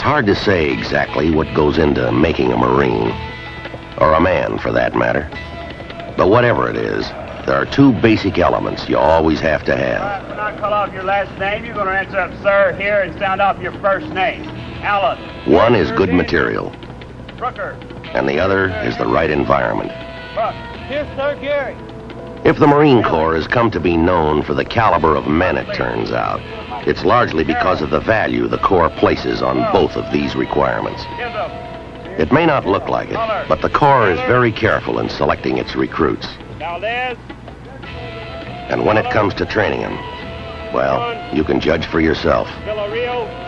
hard to say exactly what goes into making a Marine, or a man for that matter. But whatever it is, there are two basic elements you always have to have. When I call off your last name, you're going to answer up, sir, here, and sound off your first name. Alan. One is good material, Brooker. and the other is the right environment. Buck. Here, sir, Gary. If the Marine Corps has come to be known for the caliber of men it turns out, it's largely because of the value the Corps places on both of these requirements. It may not look like it, but the Corps is very careful in selecting its recruits. And when it comes to training them, well, you can judge for yourself.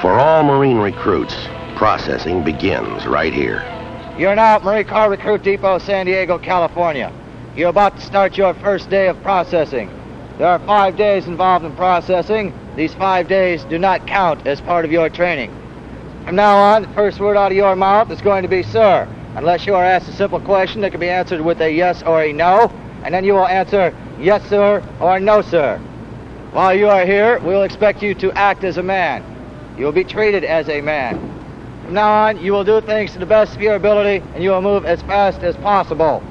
For all Marine recruits, processing begins right here. You're now at Marine Corps Recruit Depot, San Diego, California. You're about to start your first day of processing. There are 5 days involved in processing. These 5 days do not count as part of your training. From now on, the first word out of your mouth is going to be sir, unless you are asked a simple question that can be answered with a yes or a no, and then you will answer yes, sir, or no, sir. While you are here, we will expect you to act as a man. You will be treated as a man. From now on, you will do things to the best of your ability, and you will move as fast as possible.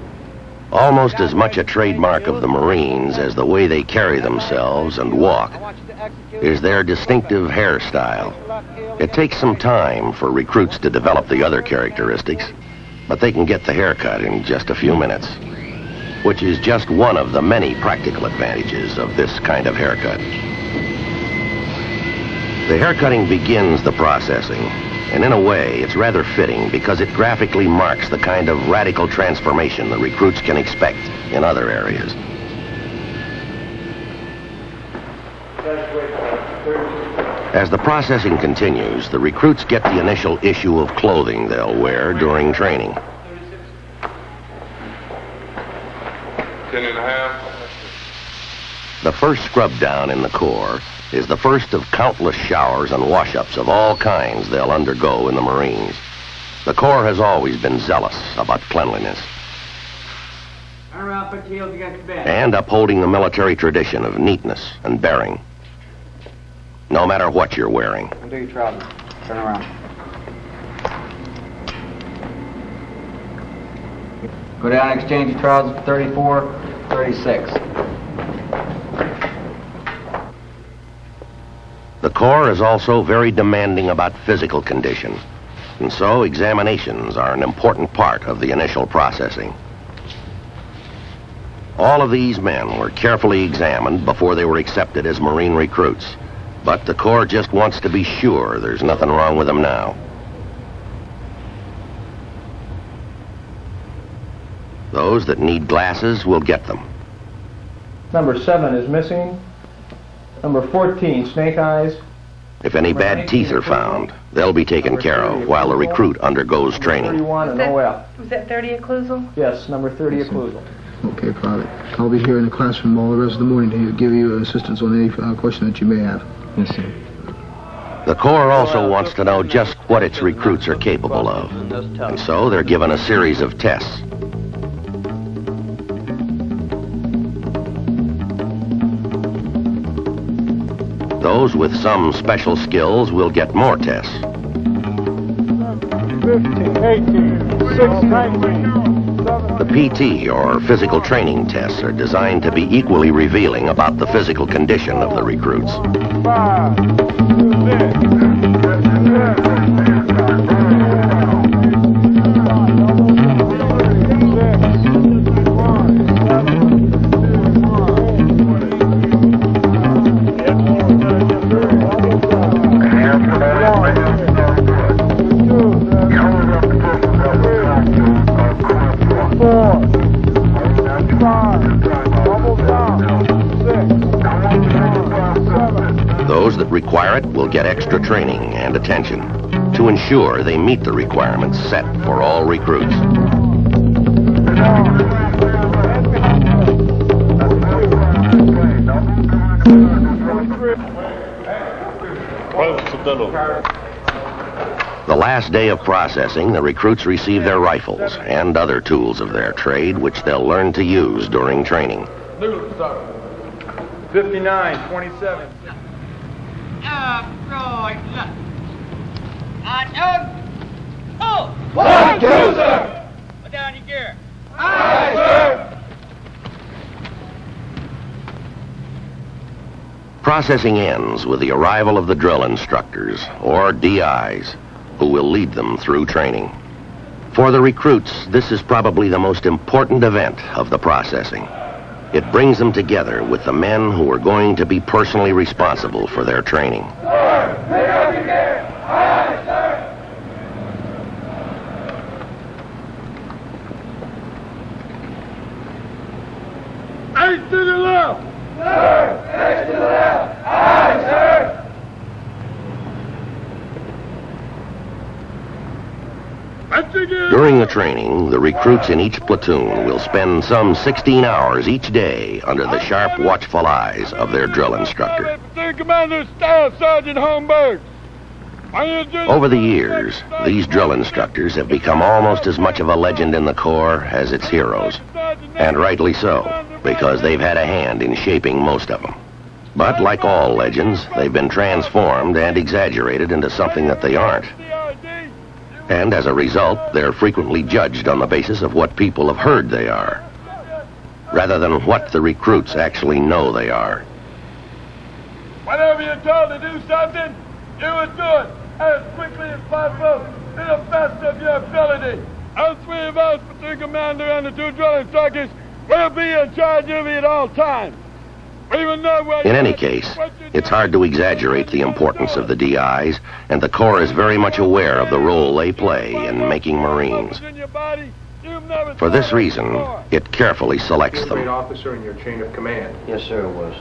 Almost as much a trademark of the Marines as the way they carry themselves and walk is their distinctive hairstyle. It takes some time for recruits to develop the other characteristics, but they can get the haircut in just a few minutes, which is just one of the many practical advantages of this kind of haircut. The haircutting begins the processing, and in a way, it's rather fitting because it graphically marks the kind of radical transformation the recruits can expect in other areas. As the processing continues, the recruits get the initial issue of clothing they'll wear during training. 10.5. The first scrub down in the Corps is the first of countless showers and wash-ups of all kinds they'll undergo in the Marines. The Corps has always been zealous about cleanliness Turn around, put your heels against the bed. and upholding the military tradition of neatness and bearing, no matter what you're wearing. Undo your trousers. Turn around. Go down and exchange your trousers for 34, 36. The Corps is also very demanding about physical condition, and so examinations are an important part of the initial processing. All of these men were carefully examined before they were accepted as Marine recruits, but the Corps just wants to be sure there's nothing wrong with them now. Those that need glasses will get them. Number 7 is missing. Number 14, snake eyes. If any bad teeth are found, they'll be taken care of while the recruit undergoes training. 31 and OF. Was that 30 occlusal? Yes, number 30 occlusal. Okay, Private. I'll be here in the classroom all the rest of the morning to give you assistance on any question that you may have. Yes, sir. The Corps also wants to know just what its recruits are capable of, and so they're given a series of tests. Those with some special skills will get more tests. 15, 18, 6, 19. The PT, or physical training tests, are designed to be equally revealing about the physical condition of the recruits. 5, Those that require it will get extra training and attention to ensure they meet the requirements set for all recruits. The last day of processing, the recruits receive their rifles and other tools of their trade, which they'll learn to use during training. 59, 27. On, Doug. Oh! 1, 2, sir! Put down your gear. Aye, sir! Processing ends with the arrival of the drill instructors, or DIs, who will lead them through training. For the recruits, this is probably the most important event of the processing. It brings them together with the men who are going to be personally responsible for their training. Sir, lay on your gear! Aye, sir! Eight to the left. Sir, next to the left! Aye, sir! During the training, the recruits in each platoon will spend some 16 hours each day under the sharp, watchful eyes of their drill instructor. Commander Staff Sergeant Holmberg. Over the years, these drill instructors have become almost as much of a legend in the Corps as its heroes. And rightly so, because they've had a hand in shaping most of them. But like all legends, they've been transformed and exaggerated into something that they aren't. And as a result, they're frequently judged on the basis of what people have heard they are, rather than what the recruits actually know they are. Whenever you're told to do something, do it good, as quickly as possible, to the best of your ability. All three of us, platoon commander and the 2 drill instructors, will be in charge of you at all times. In any case, it's hard to exaggerate the importance of the DIs, and the Corps is very much aware of the role they play in making Marines. For this reason, it carefully selects Great them. officer in your chain of command. Yes, sir, it was.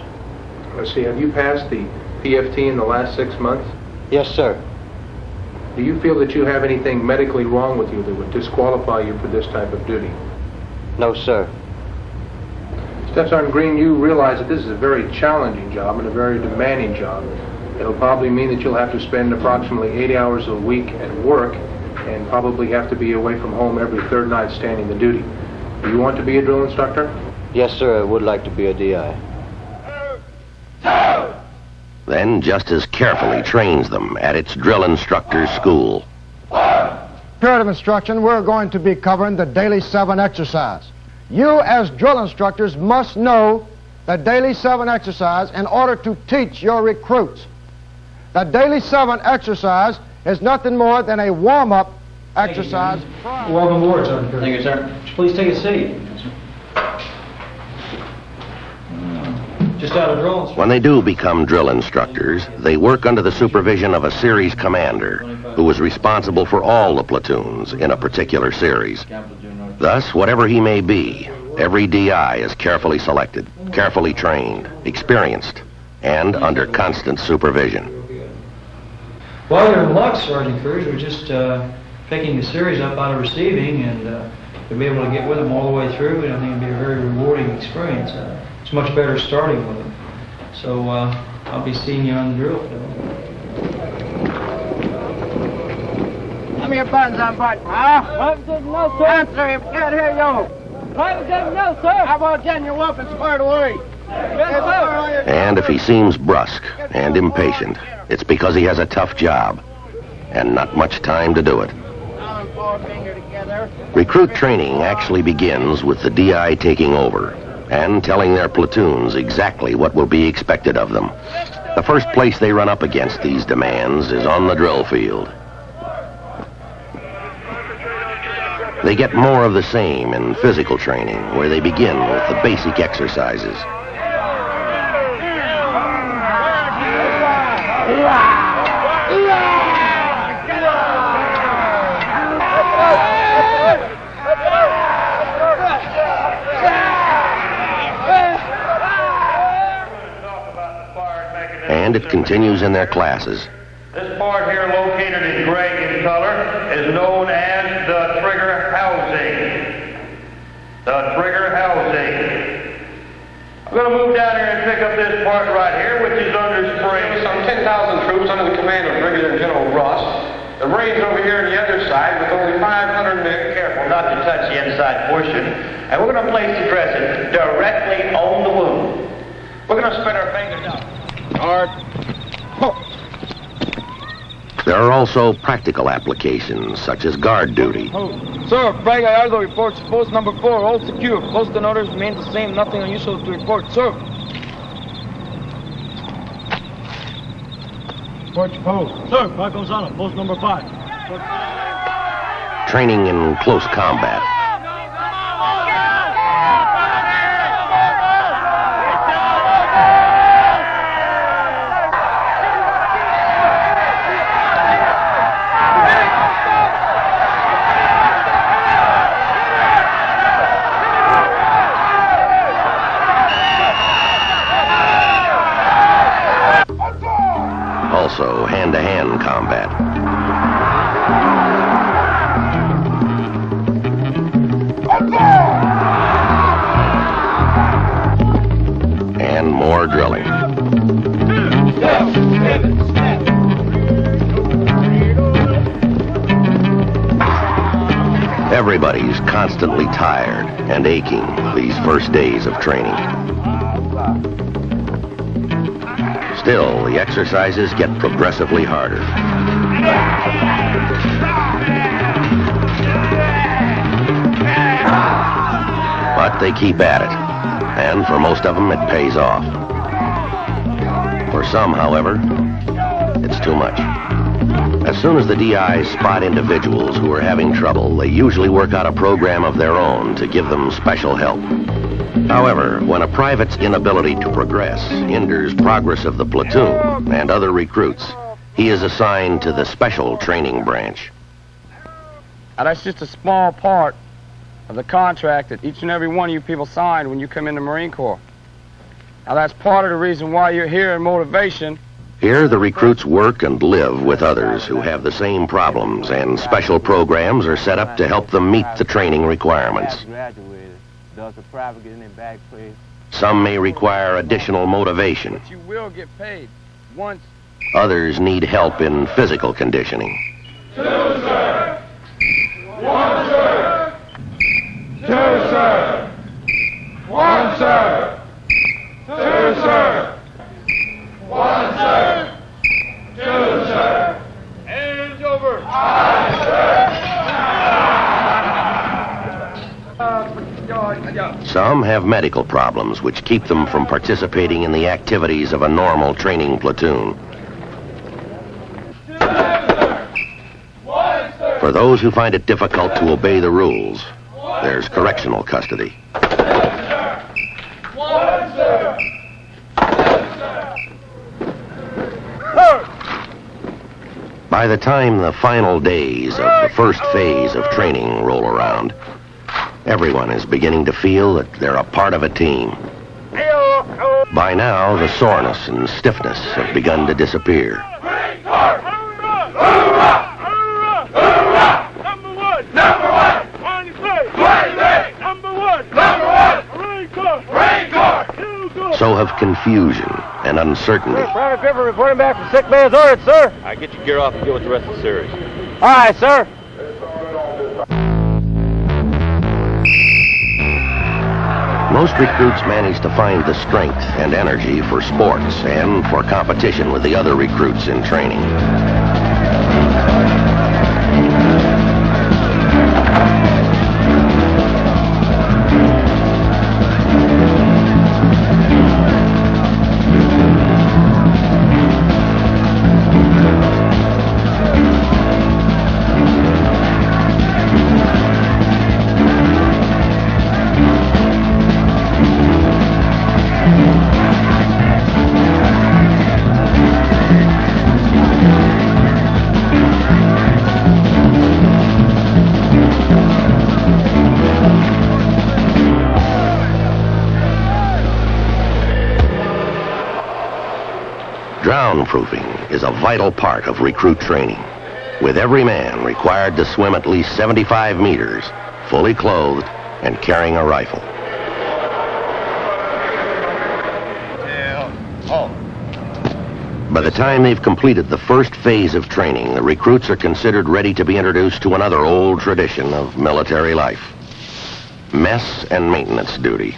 Let's see, have you passed the PFT in the last 6 months? Yes, sir. Do you feel that you have anything medically wrong with you that would disqualify you for this type of duty? No, sir. Staff Sergeant Green, you realize that this is a very challenging job and a very demanding job. It'll probably mean that you'll have to spend approximately 80 hours a week at work and probably have to be away from home every third night standing the duty. Do you want to be a drill instructor? Yes, sir, I would like to be a DI. Then just as carefully trains them at its drill instructor's school. Period of instruction, we're going to be covering the Daily 7 exercise. You as drill instructors must know the Daily 7 exercise in order to teach your recruits. The Daily 7 exercise is nothing more than a warm-up exercise. Welcome aboard, Sergeant Curtis. Thank you, sir. Please take a seat. Just out of drill instruction. When they do become drill instructors, they work under the supervision of a series commander who is responsible for all the platoons in a particular series. Thus, whatever he may be, every DI is carefully selected, carefully trained, experienced, and under constant supervision. Well, you're in luck, Sergeant Cruz. We're just picking the series up out of receiving, and to be able to get with them all the way through, I think it'd be a very rewarding experience. It's much better starting with them. So I'll be seeing you on the drill field. Give me your buttons on button. Private didn't know, sir. Answer him. Can't hear you. Private didn't know, sir. How about getting your weapons squared away? Yes, sir. And if he seems brusque and impatient, it's because he has a tough job and not much time to do it. Recruit training actually begins with the DI taking over and telling their platoons exactly what will be expected of them. The first place they run up against these demands is on the drill field. They get more of the same in physical training, where they begin with the basic exercises. And it continues in their classes. This part here, located in gray in color, is known as the trigger housing. The trigger housing. I'm going to move down here and pick up this part right here, which is under spring. Some 10,000 troops under the command of Brigadier General Ross. The Marines over here on the other side with only 500 men. Careful not to touch the inside portion. And we're going to place the dressing directly on the wound. We're going to spread our fingers out. Hard. There are also practical applications, such as guard duty. Sir, Bragg Gallardo reports post number 4, all secure. Post and orders remain the same, nothing unusual to report, sir. Report your post. Sir, Bragg Gonzalo, post number 5. Training in close combat. Also, hand-to-hand combat. And more drilling. Everybody's constantly tired and aching these first days of training. Still, the exercises get progressively harder. But they keep at it, and for most of them it pays off. For some, however, it's too much. As soon as the DIs spot individuals who are having trouble, they usually work out a program of their own to give them special help. However, when a private's inability to progress hinders progress of the platoon and other recruits, he is assigned to the special training branch. Now, that's just a small part of the contract that each and every one of you people signed when you come in the Marine Corps. Now, that's part of the reason why you're here in motivation. Here, the recruits work and live with others who have the same problems, and special programs are set up to help them meet the training requirements. Some may require additional motivation. But you will get paid once. Others need help in physical conditioning. 2, sir. 1, sir. 2, sir. 1, sir. 2, sir. 1, sir. 2, sir. Hands over. Aye, sir. Some have medical problems which keep them from participating in the activities of a normal training platoon. For those who find it difficult to obey the rules, there's correctional custody. By the time the final days of the first phase of training roll around, everyone is beginning to feel that they're a part of a team. By now, the soreness and stiffness have begun to disappear. So have confusion and uncertainty. Private Gripper reporting back from sick bay as ordered, sir. All right, get your gear off and get with the rest of the series. All right, sir. Most recruits manage to find the strength and energy for sports and for competition with the other recruits in training. Drown-proofing is a vital part of recruit training, with every man required to swim at least 75 meters, fully clothed, and carrying a rifle. By the time they've completed the first phase of training, the recruits are considered ready to be introduced to another old tradition of military life: mess and maintenance duty.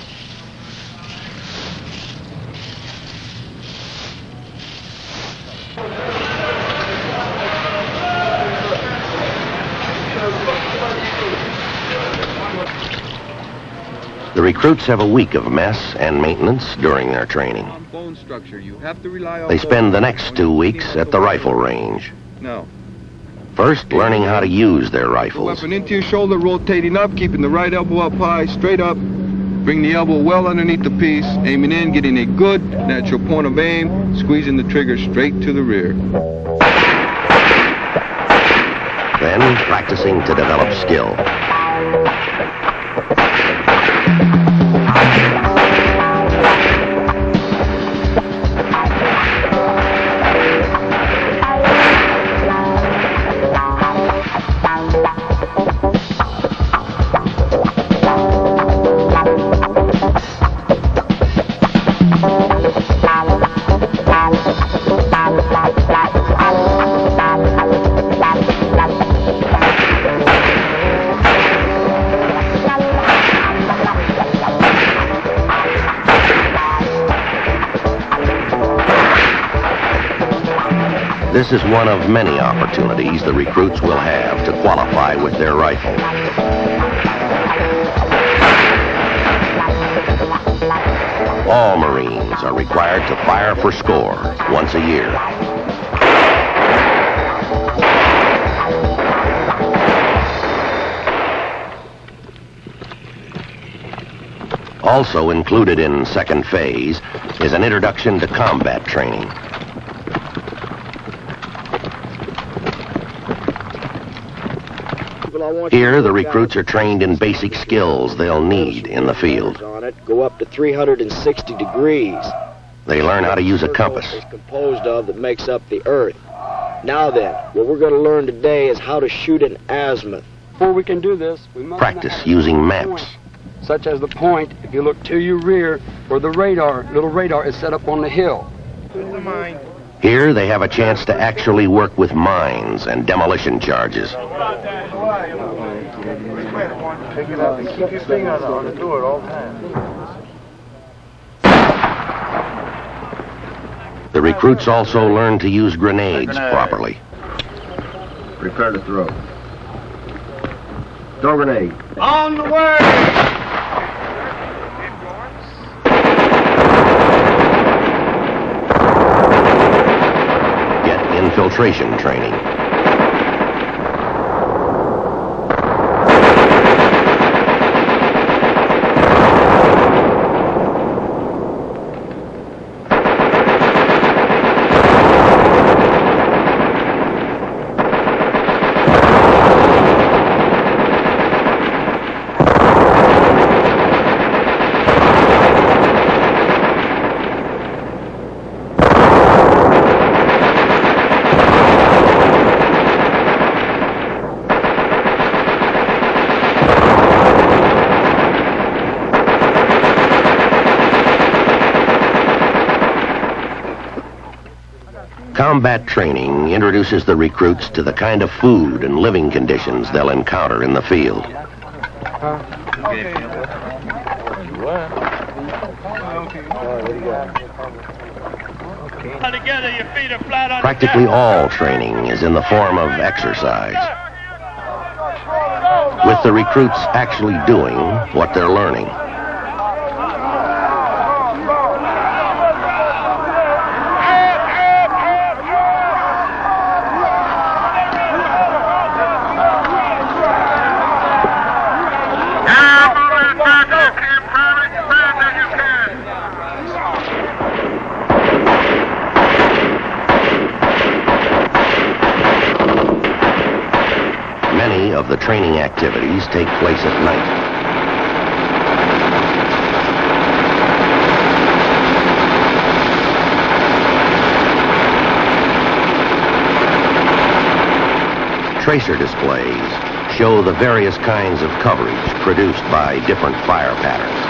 The recruits have a week of mess and maintenance during their training. Bone structure. You have to rely on They spend the next 2 weeks at the rifle range. No. First, learning how to use their The rifles. weapon into your shoulder, rotating up, keeping the right elbow up high, straight up. Bring the elbow well underneath the piece, aiming in, getting a good natural point of aim, squeezing the trigger straight to the rear. Then, practicing to develop skill. This is one of many opportunities the recruits will have to qualify with their rifle. All Marines are required to fire for score once a year. Also included in second phase is an introduction to combat training. Here, the recruits are trained in basic skills they'll need in the field. Go up to 360 degrees. They learn how to use a compass. It's composed of that makes up the earth. Now then, what we're going to learn today is how to shoot an azimuth. Before we can do this, we must Practice using maps. Such as the point, if you look to your rear, where the little radar is set up on the hill. Here, they have a chance to actually work with mines and demolition charges. Pick it up and keep your finger on the door all the time. The recruits also learn to use grenades properly. Prepare to throw. Throw grenade. On the way! Infiltration training. Combat training introduces the recruits to the kind of food and living conditions they'll encounter in the field. Practically all training is in the form of exercise, with the recruits actually doing what they're learning. Many of the training activities take place at night. Tracer displays show the various kinds of coverage produced by different fire patterns.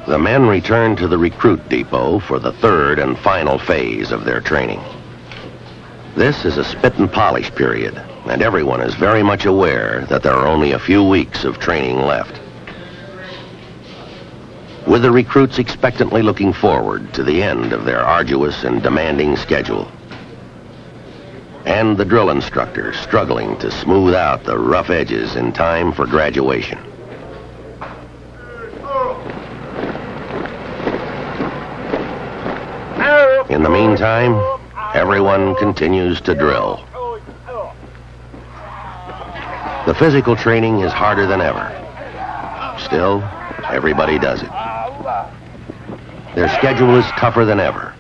The men return to the recruit depot for the third and final phase of their training. This is a spit and polish period, and everyone is very much aware that there are only a few weeks of training left. With the recruits expectantly looking forward to the end of their arduous and demanding schedule. and the drill instructor struggling to smooth out the rough edges in time for graduation. In the meantime, everyone continues to drill. The physical training is harder than ever. Still, everybody does it. Their schedule is tougher than ever,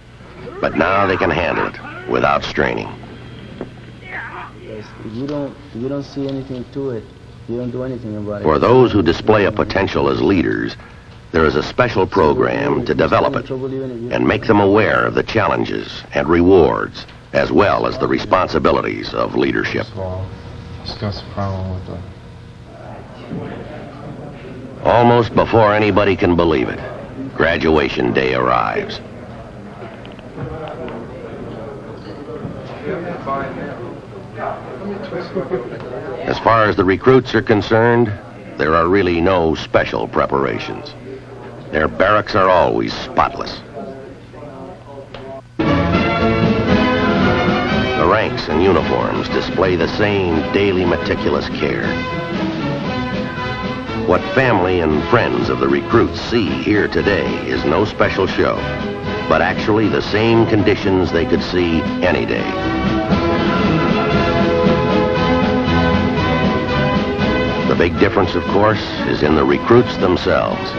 but now they can handle it without straining. If you don't see anything to it, you don't do anything about it. For those who display a potential as leaders, there is a special program to develop it and make them aware of the challenges and rewards, as well as the responsibilities of leadership. Discuss the problem with the... Almost before anybody can believe it, graduation day arrives. As far as the recruits are concerned, there are really no special preparations. Their barracks are always spotless. The ranks and uniforms display the same daily meticulous care. What family and friends of the recruits see here today is no special show, but actually the same conditions they could see any day. The big difference, of course, is in the recruits themselves.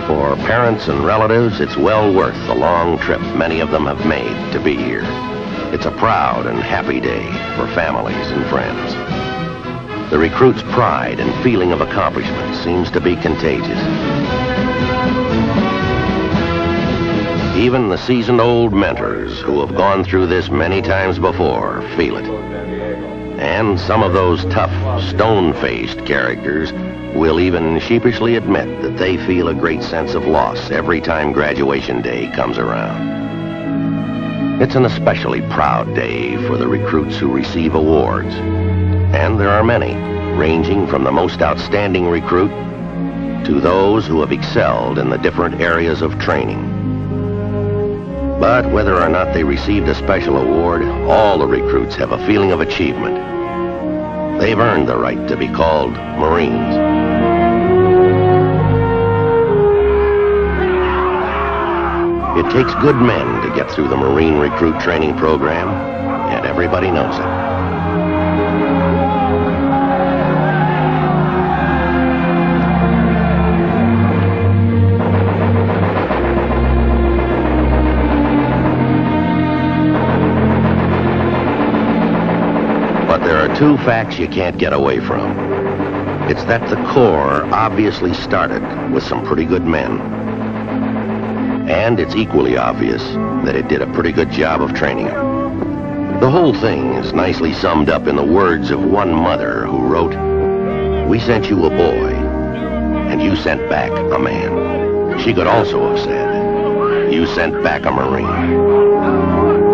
For parents and relatives, it's well worth the long trip many of them have made to be here. It's a proud and happy day for families and friends. The recruits' pride and feeling of accomplishment seems to be contagious. Even the seasoned-old mentors who have gone through this many times before feel it. And some of those tough, stone-faced characters will even sheepishly admit that they feel a great sense of loss every time graduation day comes around. It's an especially proud day for the recruits who receive awards. And there are many, ranging from the most outstanding recruit to those who have excelled in the different areas of training. But whether or not they received a special award, all the recruits have a feeling of achievement. They've earned the right to be called Marines. It takes good men to get through the Marine recruit training program, and everybody knows it. But there are two facts you can't get away from. It's that the Corps obviously started with some pretty good men. And it's equally obvious that it did a pretty good job of training them. The whole thing is nicely summed up in the words of one mother who wrote, "We sent you a boy, and you sent back a man." She could also have said, "You sent back a Marine."